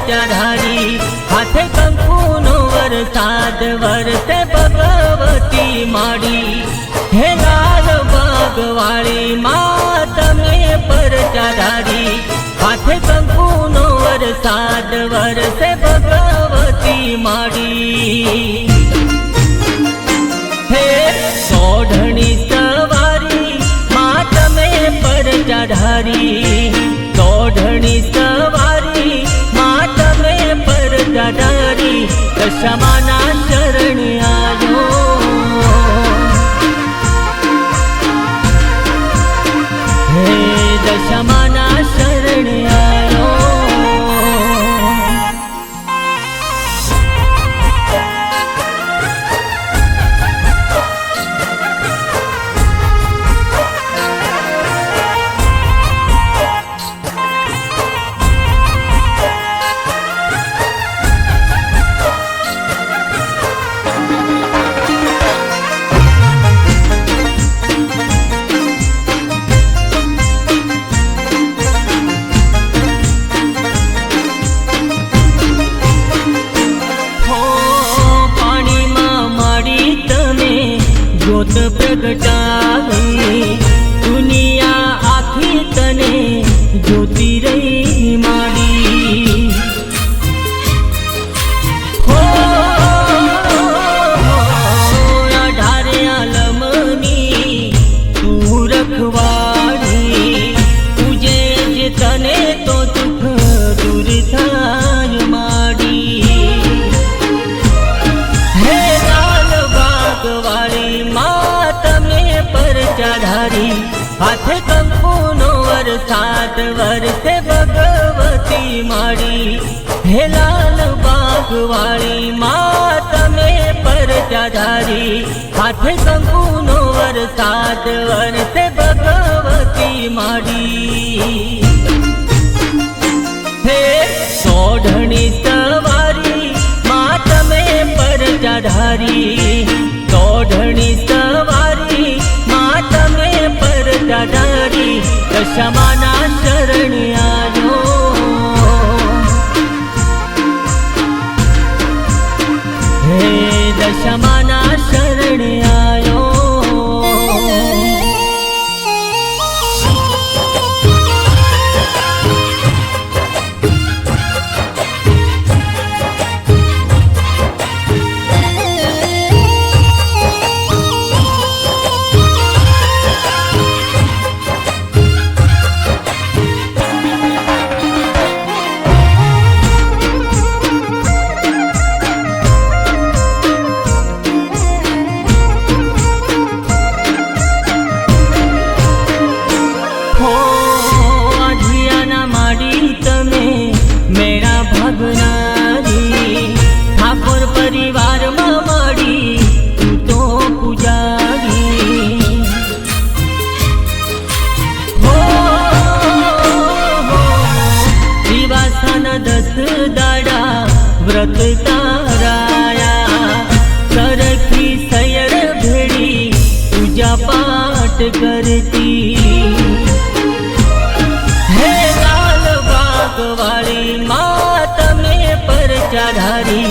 चढ़ारी हाथे कंकुनो वरसाद वरसे भगवती माड़ी। हे लाल बागवाड़ी माँ तमे पर चढ़ारी हाथे कंकुनो वरसाद वरसे भगवती माड़ी। हे सोढ़नी सवारी माँ तमे पर चढ़ारी सोढ़नी सवारी माँ तमे पर चढ़ारी दशमाना शरण आयो। हे दशमाना शरण आयो। ज्योत प्रगटावी दुनिया आखी तने ज्योति रही माड़ी। हो अठारे आलमनी तू रखवाड़ी तुझे जे तने तो दुख दूर थाय माड़ी। हे लाल बागवाड़ी चढ़ारी हाथे कंकुनो वरसाद वरसे भगवती माड़ी। हे लाल बागवाड़ी माँ तमे पर चढ़ारी हाथे कंकुनो वरसाद वरसे भगवती माड़ी। हे सोढ़नी सवारी माँ तमे पर चढ़ारी सोढ़नी सवारी तमे पर चढ़ारी दशमाना शरण आयो। हे दशमाना शरण आयो। ठाकुर परिवार माड़ी तू तो पुजारी। हो दिवासन 10 दाड़ा व्रत ताराया सरखी सैर भेड़ी पूजा पाठ करती। हे लाल बागवाड़ी माँ तमे पर चढ़ारी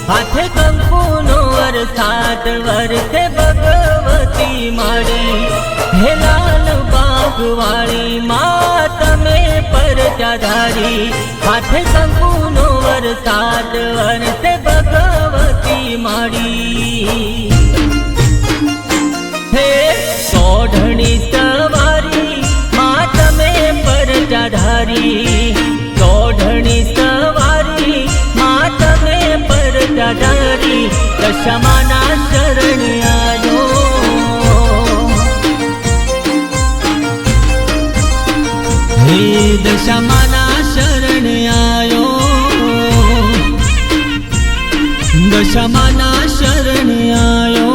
हाथे कंकुनो वरसाद वरसे भगवती माड़ी। हे लाल बागवाड़ी माँ तमे पर चढ़ारी हाथे कंकुनो वरसाद वरसे भगवती माड़ी। हे सोढ़नी सवारी माँ तमे पर चढ़ारी सोढ़नी सवारी माँ तमे पर चढ़ारी दशमाना शरण आयो। हे दशमाना शरण आयो। दशमाना शरण आयो।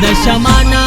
दशमाना